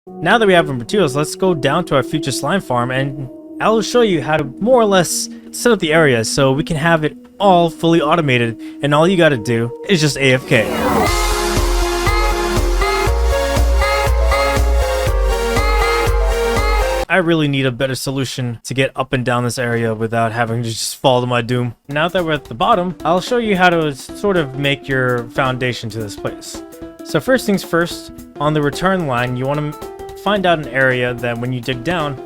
Now that we have our materials, let's go down to our future slime farm and I'll show you how to more or less set up the area so we can have it all fully automated and all you gotta do is just AFK. I really need a better solution to get up and down this area without having to just fall to my doom. Now that we're at the bottom, I'll show you how to sort of make your foundation to this place. So first things first, on the return line, you want to find out an area that when you dig down,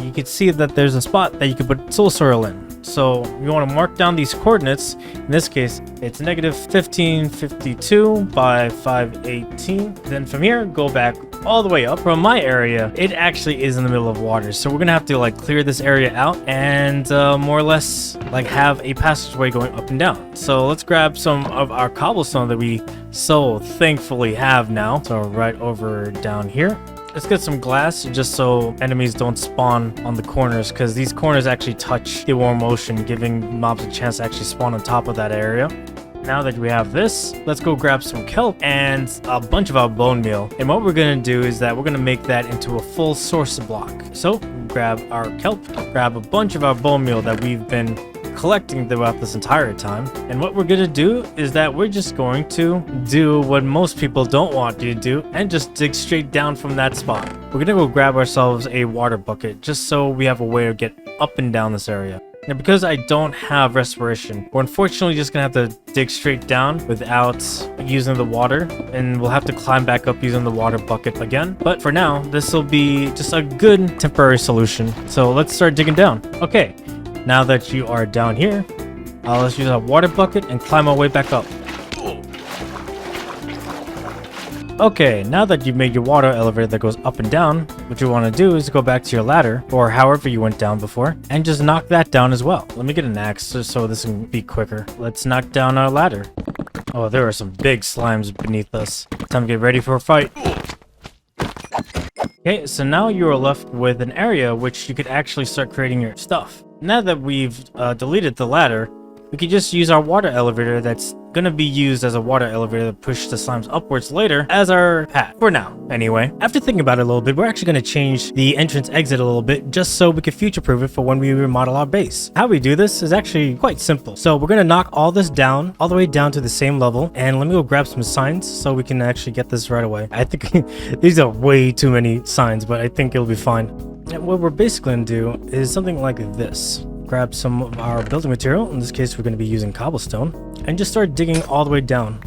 you can see that there's a spot that you can put soul soil in. So you want to mark down these coordinates. In this case, it's negative 1552 by 518. Then from here, go back all the way up. From my area, it actually is in the middle of water. So we're going to have to like clear this area out and more or less like have a passageway going up and down. So let's grab some of our cobblestone that we so thankfully have now. So right over down here. Let's get some glass just so enemies don't spawn on the corners, because these corners actually touch the warm ocean, giving mobs a chance to actually spawn on top of that area. Now that we have this, let's go grab some kelp and a bunch of our bone meal. And what we're going to do is that we're going to make that into a full source block. So grab our kelp, grab a bunch of our bone meal that we've been collecting throughout this entire time, and what we're gonna do is that we're just going to do what most people don't want you to do and just dig straight down from that spot. We're gonna go grab ourselves a water bucket just so we have a way to get up and down this area. Now because I don't have respiration, we're unfortunately just gonna have to dig straight down without using the water, and we'll have to climb back up using the water bucket again. But for now, this will be just a good temporary solution. So let's start digging down. Okay. Now that you are down here, let's use a water bucket and climb our way back up. Okay, now that you've made your water elevator that goes up and down, what you want to do is go back to your ladder, or however you went down before, and just knock that down as well. Let me get an axe just so this can be quicker. Let's knock down our ladder. Oh, there are some big slimes beneath us. Time to get ready for a fight. Okay, so now you are left with an area which you could actually start creating your stuff. Now that we've deleted the ladder, we can just use our water elevator that's going to be used as a water elevator to push the slimes upwards later as our path. For now, anyway. After thinking about it a little bit, we're actually going to change the entrance exit a little bit just so we can future-proof it for when we remodel our base. How we do this is actually quite simple. So we're going to knock all this down, all the way down to the same level. And let me go grab some signs so we can actually get this right away. I think these are way too many signs, but I think it'll be fine. And what we're basically going to do is something like this. Grab some of our building material, in this case we're going to be using cobblestone, and just start digging all the way down.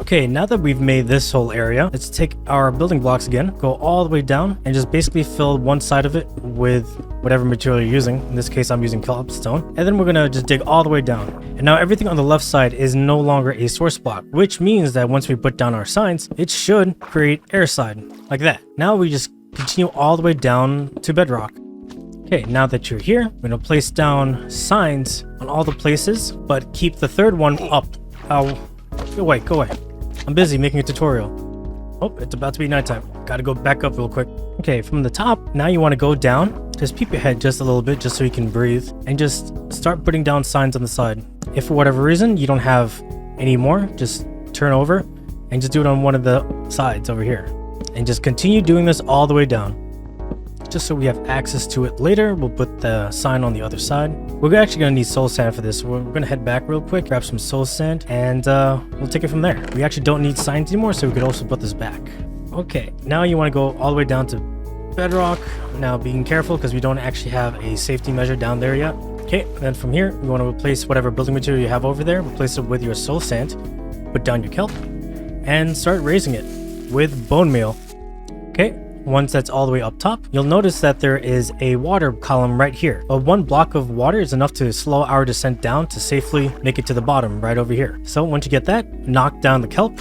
Okay, now that we've made this whole area, let's take our building blocks again, go all the way down, and just basically fill one side of it with whatever material you're using. In this case I'm using cobblestone, and then we're going to just dig all the way down. And now everything on the left side is no longer a source block, which means that once we put down our signs, it should create airside, like that. Now we just continue all the way down to bedrock. Okay, now that you're here, we're gonna place down signs on all the places, but keep the third one up. Oh, go away. I'm busy making a tutorial. Oh, it's about to be nighttime. Gotta go back up real quick. Okay, from the top, now you wanna go down. Just peep your head just a little bit, just so you can breathe, and just start putting down signs on the side. If for whatever reason you don't have any more, just turn over and just do it on one of the sides over here. And just continue doing this all the way down. Just so we have access to it later, we'll put the sign on the other side. We're actually going to need soul sand for this. We're going to head back real quick, grab some soul sand, and we'll take it from there. We actually don't need signs anymore, so we could also put this back. Okay, now you want to go all the way down to bedrock. Now being careful because we don't actually have a safety measure down there yet. Okay, then from here, we want to replace whatever building material you have over there. Replace it with your soul sand. Put down your kelp, and start raising it with bone meal. Okay. Once that's all the way up top, you'll notice that there is a water column right here. But one block of water is enough to slow our descent down to safely make it to the bottom right over here. So once you get that, knock down the kelp,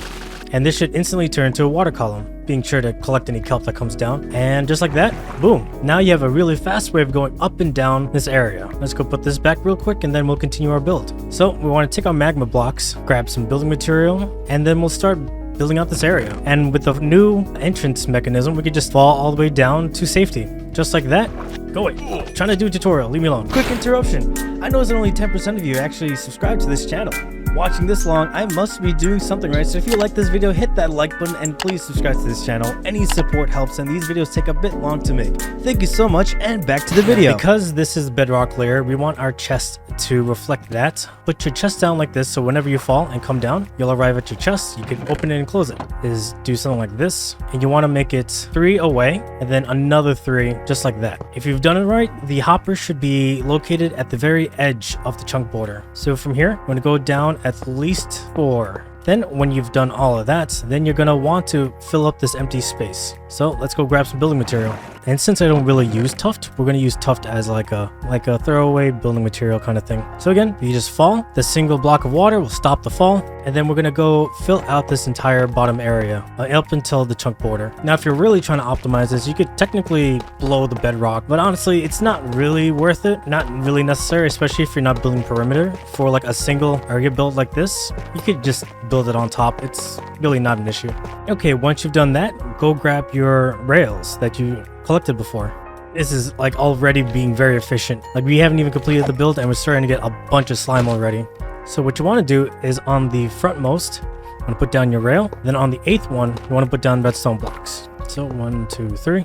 and this should instantly turn to a water column, being sure to collect any kelp that comes down. And just like that, boom. Now you have a really fast way of going up and down this area. Let's go put this back real quick and then we'll continue our build. So we want to take our magma blocks, grab some building material, and then we'll start building out this area. And with the new entrance mechanism, we could just fall all the way down to safety. Just like that. Go away. Trying to do a tutorial. Leave me alone. Quick interruption. I know that only 10% of you actually subscribe to this channel. watching this long, I must be doing something right. So if you like this video, hit that like button and please subscribe to this channel. Any support helps and these videos take a bit long to make. Thank you so much and back to the video. Because this is the bedrock layer, we want our chest to reflect that. Put your chest down like this so whenever you fall and come down, you'll arrive at your chest. You can open it and close it. Is do something like this, and you want to make it 3 away and then another 3 just like that. If you've done it right, the hopper should be located at the very edge of the chunk border. So from here, I'm going to go down at least 4. Then when you've done all of that, then you're going to want to fill up this empty space. So let's go grab some building material. And since I don't really use tuft, we're going to use tuft as like a throwaway building material kind of thing. So again, you just fall, the single block of water will stop the fall, and then we're going to go fill out this entire bottom area up until the chunk border. Now, if you're really trying to optimize this, you could technically blow the bedrock, but honestly, it's not really worth it. Not really necessary, especially if you're not building perimeter. For like a single area build like this, you could just build it on top. It's really not an issue. Okay, once you've done that, go grab your rails that you collected before. This is like already being very efficient. Like we haven't even completed the build and we're starting to get a bunch of slime already. So what you want to do is on the frontmost, you want to put down your rail. Then on the 8th one, you want to put down redstone blocks. So 1, 2, 3.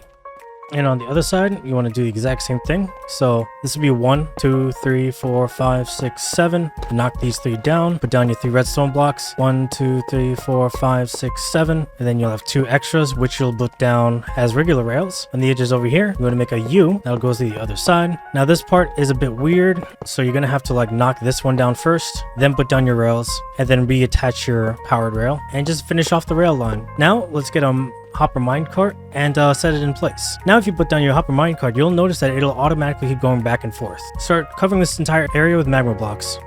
And on the other side, you want to do the exact same thing. So this would be 1, 2, 3, 4, 5, 6, 7. Knock these 3 down. Put down your 3 redstone blocks. 1, 2, 3, 4, 5, 6, 7. And then you'll have 2 extras, which you'll put down as regular rails. On the edges over here, you want to make a U. That'll go to the other side. Now this part is a bit weird. So you're going to have to like knock this one down first. Then put down your rails. And then reattach your powered rail. And just finish off the rail line. Now let's get hopper minecart and set it in place. Now if you put down your hopper minecart, you'll notice that it'll automatically keep going back and forth. Start covering this entire area with magma blocks.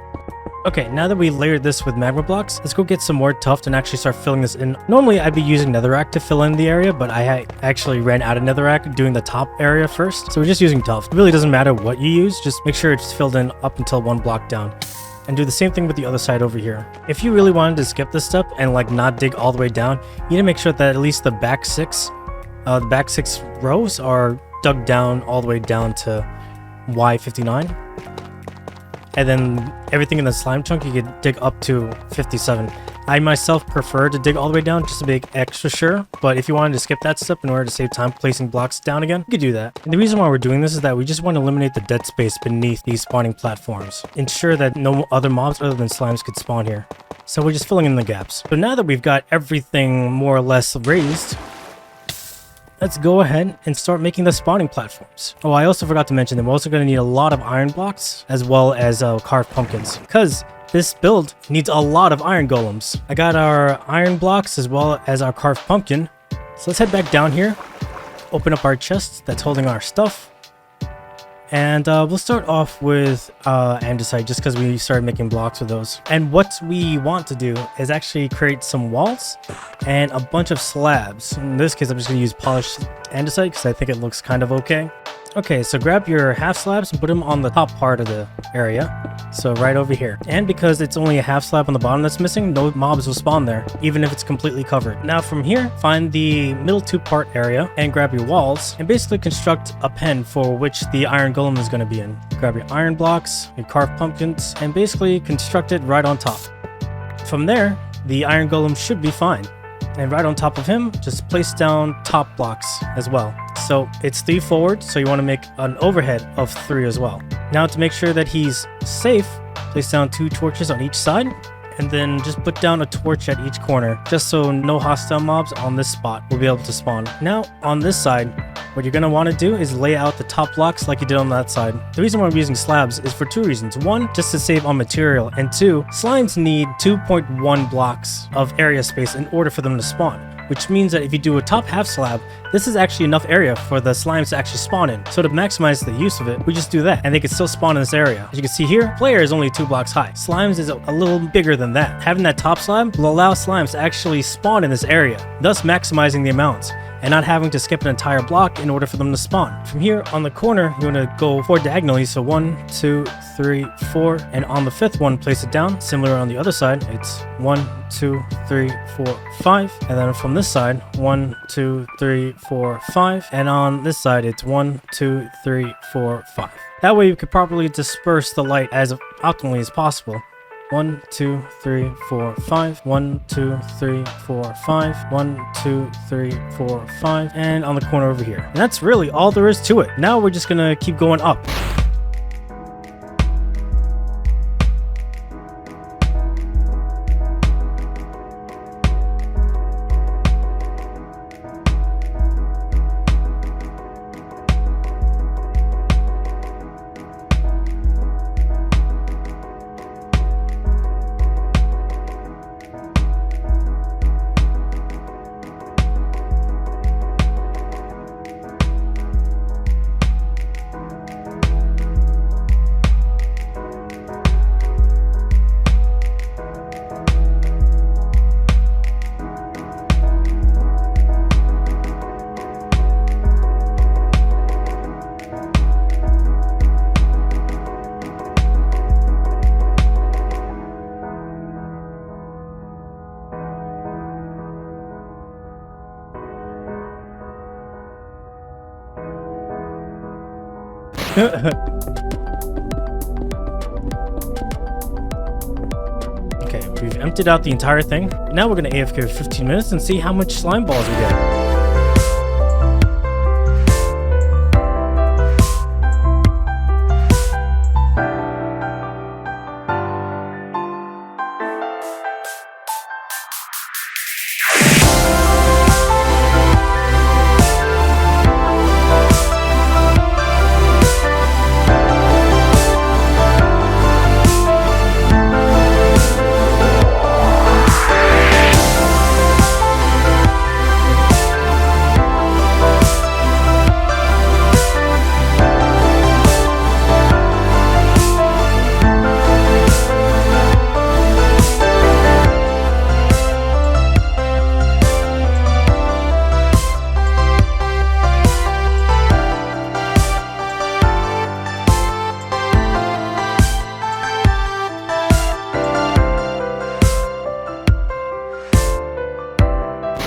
Okay, now that we layered this with magma blocks, let's go get some more tuft and actually start filling this in. Normally I'd be using netherrack to fill in the area, but I actually ran out of netherrack doing the top area first. So we're just using tuft. It really doesn't matter what you use, just make sure it's filled in up until 1 block down. And do the same thing with the other side over here. If you really wanted to skip this step and like not dig all the way down, you need to make sure that at least the back 6 rows are dug down all the way down to Y59. And then everything in the slime chunk, you could dig up to 57. I myself prefer to dig all the way down just to be extra sure, but if you wanted to skip that step in order to save time placing blocks down again, you could do that. And the reason why we're doing this is that we just want to eliminate the dead space beneath these spawning platforms. Ensure that no other mobs other than slimes could spawn here. So we're just filling in the gaps. So now that we've got everything more or less raised, let's go ahead and start making the spawning platforms. Oh, I also forgot to mention that we're also going to need a lot of iron blocks as well as carved pumpkins, because this build needs a lot of iron golems. I got our iron blocks as well as our carved pumpkin. So let's head back down here, open up our chest that's holding our stuff. And we'll start off with andesite just because we started making blocks with those. And what we want to do is actually create some walls and a bunch of slabs. In this case, I'm just going to use polished andesite because I think it looks kind of okay. Okay, so grab your half slabs and put them on the top part of the area. So right over here. And because it's only a half slab on the bottom that's missing, no mobs will spawn there, even if it's completely covered. Now from here, find the middle 2-part area and grab your walls and basically construct a pen for which the iron golem is going to be in. Grab your iron blocks, your carved pumpkins, and basically construct it right on top. From there, the iron golem should be fine. And right on top of him, just place down top blocks as well. So it's 3 forward, so you want to make an overhead of 3 as well. Now to make sure that he's safe, place down 2 torches on each side, and then just put down a torch at each corner, just so no hostile mobs on this spot will be able to spawn. Now on this side, what you're going to want to do is lay out the top blocks like you did on that side. The reason why we're using slabs is for 2 reasons. 1, just to save on material, and 2, slimes need 2.1 blocks of area space in order for them to spawn. Which means that if you do a top half slab, this is actually enough area for the slimes to actually spawn in. So to maximize the use of it, we just do that, and they can still spawn in this area. As you can see here, player is only 2 blocks high. Slimes is a little bigger than that. Having that top slab will allow slimes to actually spawn in this area, thus maximizing the amounts, and not having to skip an entire block in order for them to spawn. From here on the corner, you want to go 4 diagonally, so 1, 2, 3, 4, and on the 5th one, place it down. Similar on the other side, it's 1, 2, 3, 4, 5, and then from this side, 1, 2, 3, 4, 5, and on this side, it's 1, 2, 3, 4, 5. That way you could properly disperse the light as optimally as possible. 1, 2, 3, 4, 5. 1, 2, 3, 4, 5. 1, 2, 3, 4, 5. And on the corner over here. And that's really all there is to it. Now we're just gonna keep going up. Okay, we've emptied out the entire thing. Now we're gonna AFK for 15 minutes and see how much slime balls we get.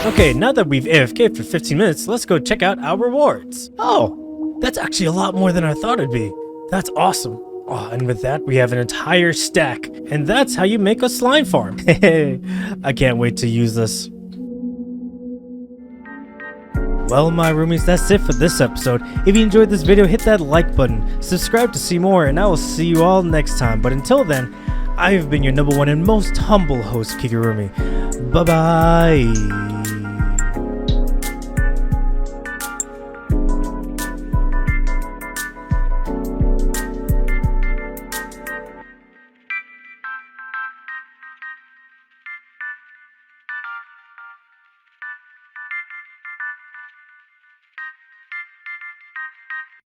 Okay, now that we've AFK'd for 15 minutes, let's go check out our rewards. Oh, that's actually a lot more than I thought it'd be. That's awesome. Oh, and with that, we have an entire stack. And that's how you make a slime farm. I can't wait to use this. Well, my roomies, that's it for this episode. If you enjoyed this video, hit that like button, subscribe to see more, and I will see you all next time. But until then, I have been your #1 and most humble host, Kigurumi. Bye-bye.